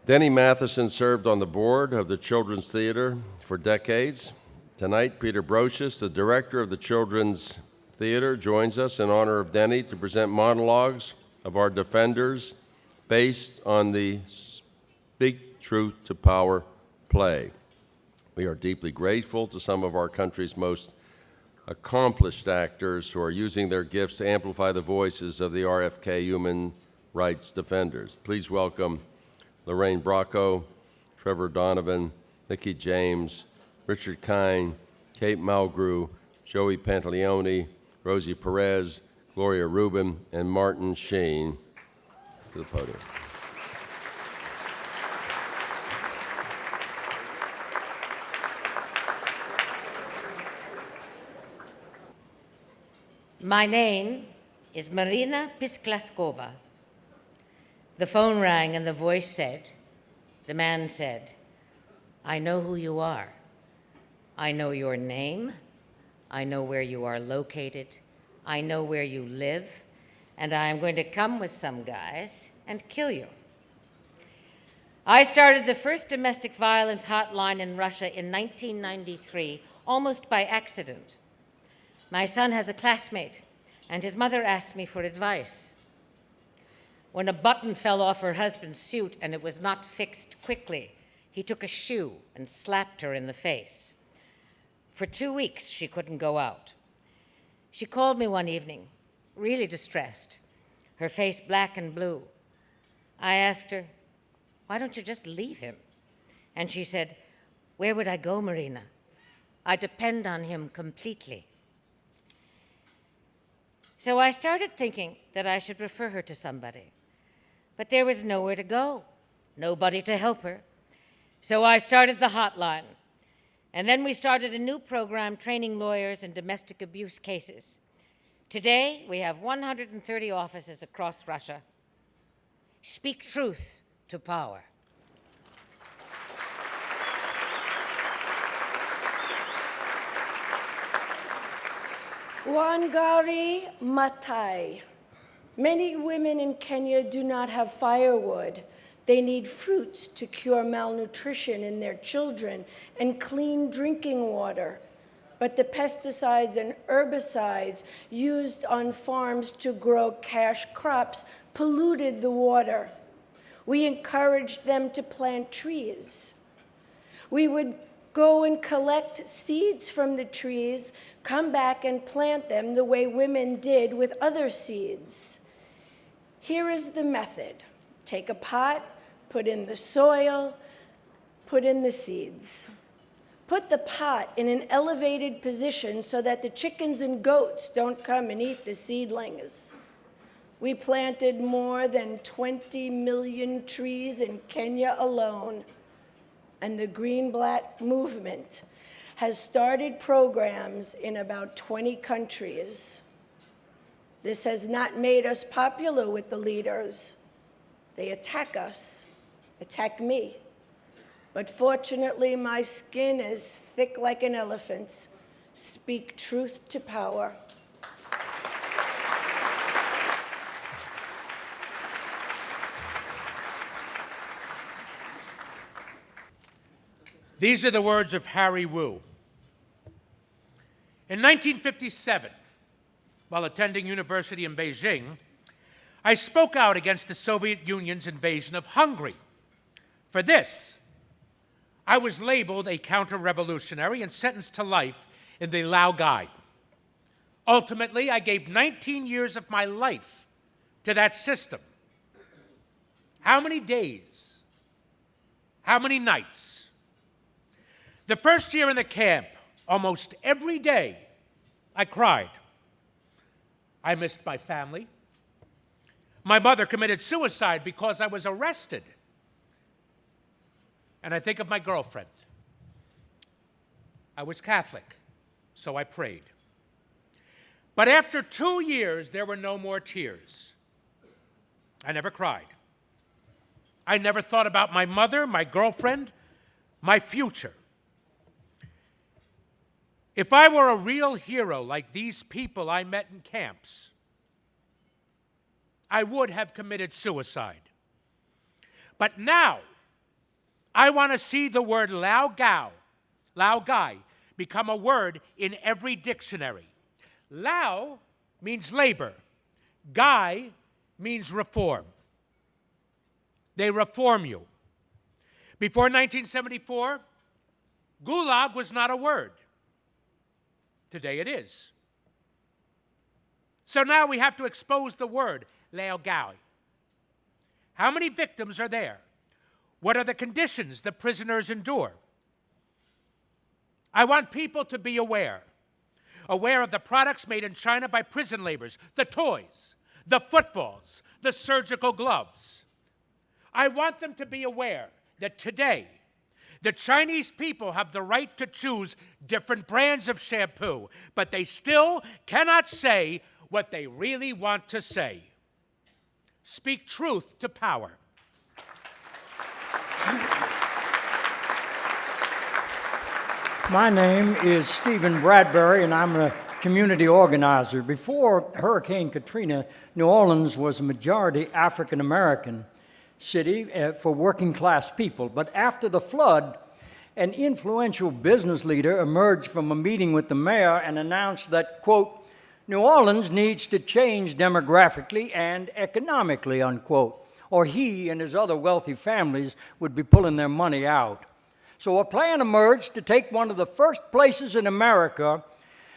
Denny Matheson served on the board of the Children's Theater for decades. Tonight, Peter Brocious, the director of the Children's Theater, joins us in honor of Denny to present monologues of our defenders based on the Speak Truth to Power play. We are deeply grateful to some of our country's most accomplished actors who are using their gifts to amplify the voices of the RFK human rights defenders. Please welcome Lorraine Bracco, Trevor Donovan, Nikki James, Richard Kine, Kate Mulgrew, Joey Pantaleone, Rosie Perez, Gloria Rubin, and Martin Sheen to the podium. My name is Marina Koba. The phone rang and the voice said, the man said, I know who you are. I know your name. I know where you are located. I know where you live. And I am going to come with some guys and kill you. I started the first domestic violence hotline in Russia in 1993, almost by accident. My son has a classmate, and his mother asked me for advice. When a button fell off her husband's suit and it was not fixed quickly, he took a shoe and slapped her in the face. For 2 weeks, she couldn't go out. She called me one evening, really distressed, her face black and blue. I asked her, why don't you just leave him? And she said, where would I go, Marina? I depend on him completely. So I started thinking that I should refer her to somebody. But there was nowhere to go, nobody to help her. So I started the hotline. And then we started a new program training lawyers in domestic abuse cases. Today, we have 130 offices across Russia. Speak truth to power. Gauri Mathai. Many women in Kenya do not have firewood. They need fruits to cure malnutrition in their children and clean drinking water. But the pesticides and herbicides used on farms to grow cash crops polluted the water. We encouraged them to plant trees. We would go and collect seeds from the trees, come back and plant them the way women did with other seeds. Here is the method. Take a pot, put in the soil, put in the seeds. Put the pot in an elevated position so that the chickens and goats don't come and eat the seedlings. We planted more than 20 million trees in Kenya alone, and the Green Black movement has started programs in about 20 countries. This has not made us popular with the leaders. They attack us, attack me. But fortunately, my skin is thick like an elephant's. Speak truth to power. These are the words of Harry Wu. In 1957, while attending university in Beijing, I spoke out against the Soviet Union's invasion of Hungary. For this, I was labeled a counter-revolutionary and sentenced to life in the Laogai. Ultimately, I gave 19 years of my life to that system. How many days? How many nights? The first year in the camp, almost every day, I cried. I missed my family. My mother committed suicide because I was arrested. And I think of my girlfriend. I was Catholic, so I prayed. But after 2 years, there were no more tears. I never cried. I never thought about my mother, my girlfriend, my future. If I were a real hero like these people I met in camps, I would have committed suicide. But now, I want to see the word Lao Gai, become a word in every dictionary. Lao means labor. Gai means reform. They reform you. Before 1974, gulag was not a word. Today it is. So now we have to expose the word Lao Gai. How many victims are there? What are the conditions the prisoners endure? I want people to be aware of the products made in China by prison laborers, the toys, the footballs, the surgical gloves. I want them to be aware that today, the Chinese people have the right to choose different brands of shampoo, but they still cannot say what they really want to say. Speak truth to power. My name is Stephen Bradbury, and I'm a community organizer. Before Hurricane Katrina, New Orleans was a majority African American city for working class people. But after the flood, an influential business leader emerged from a meeting with the mayor and announced that, quote, New Orleans needs to change demographically and economically, unquote, or he and his other wealthy families would be pulling their money out. So a plan emerged to take one of the first places in America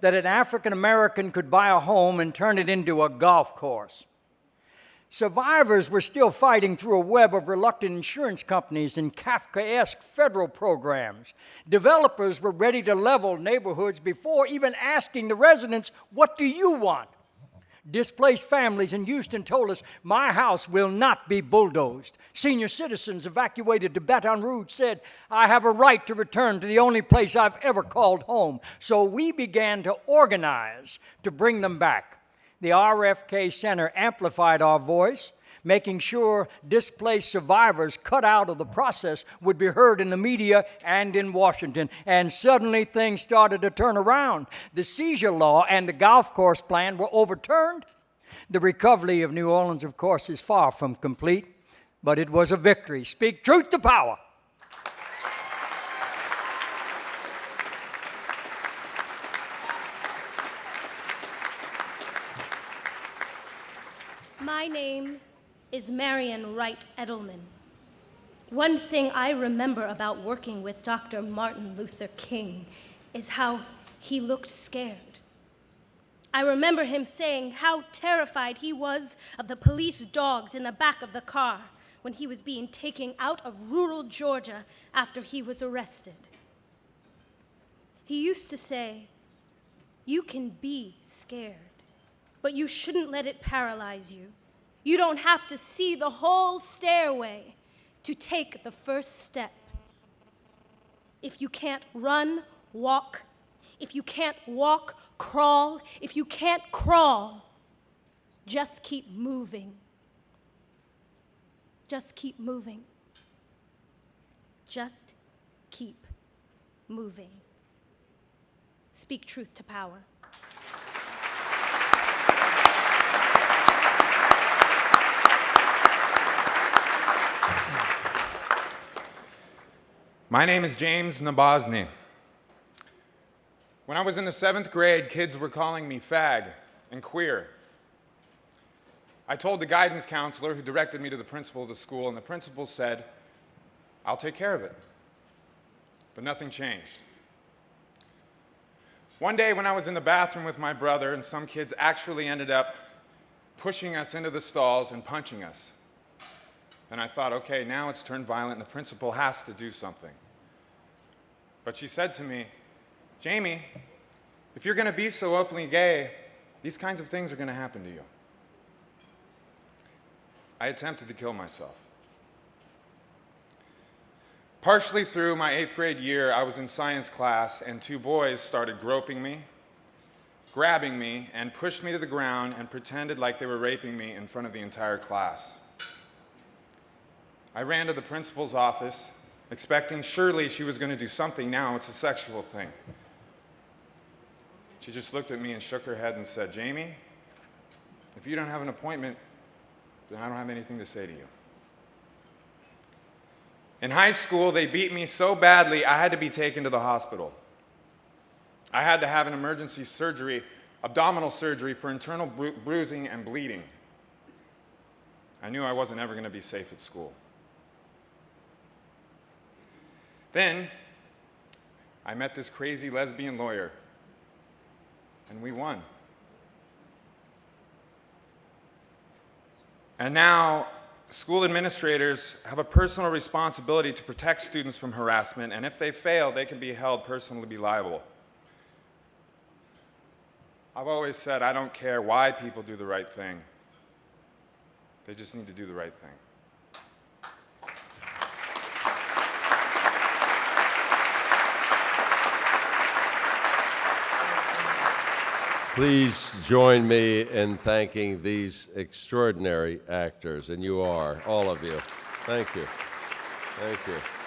that an African American could buy a home and turn it into a golf course. Survivors were still fighting through a web of reluctant insurance companies and Kafkaesque federal programs. Developers were ready to level neighborhoods before even asking the residents, what do you want? Displaced families in Houston told us, my house will not be bulldozed. Senior citizens evacuated to Baton Rouge said, I have a right to return to the only place I've ever called home. So we began to organize to bring them back. The RFK Center amplified our voice, making sure displaced survivors cut out of the process would be heard in the media and in Washington. And suddenly things started to turn around. The seizure law and the golf course plan were overturned. The recovery of New Orleans, of course, is far from complete, but it was a victory. Speak truth to power. My name is Marian Wright Edelman. One thing I remember about working with Dr. Martin Luther King is how he looked scared. I remember him saying how terrified he was of the police dogs in the back of the car when he was being taken out of rural Georgia after he was arrested. He used to say, you can be scared, but you shouldn't let it paralyze you. You don't have to see the whole stairway to take the first step. If you can't run, walk. If you can't walk, crawl. If you can't crawl, just keep moving. Just keep moving. Just keep moving. Speak truth to power. My name is James Nabozny. When I was in the 7th grade, kids were calling me fag and queer. I told the guidance counselor who directed me to the principal of the school, and the principal said, I'll take care of it. But nothing changed. One day when I was in the bathroom with my brother, and some kids actually ended up pushing us into the stalls and punching us. And I thought, okay, now it's turned violent and the principal has to do something. But she said to me, Jamie, if you're going to be so openly gay, these kinds of things are going to happen to you. I attempted to kill myself. Partially through my 8th grade year, I was in science class and 2 boys started groping me, grabbing me, and pushed me to the ground and pretended like they were raping me in front of the entire class. I ran to the principal's office, expecting surely she was going to do something. Now it's a sexual thing. She just looked at me and shook her head and said, Jamie, if you don't have an appointment, then I don't have anything to say to you. In high school, they beat me so badly, I had to be taken to the hospital. I had to have an emergency surgery, abdominal surgery for internal bruising and bleeding. I knew I wasn't ever going to be safe at school. Then, I met this crazy lesbian lawyer, and we won. And now, school administrators have a personal responsibility to protect students from harassment, and if they fail, they can be held personally liable. I've always said I don't care why people do the right thing. They just need to do the right thing. Please join me in thanking these extraordinary actors, and you are, all of you. Thank you. Thank you.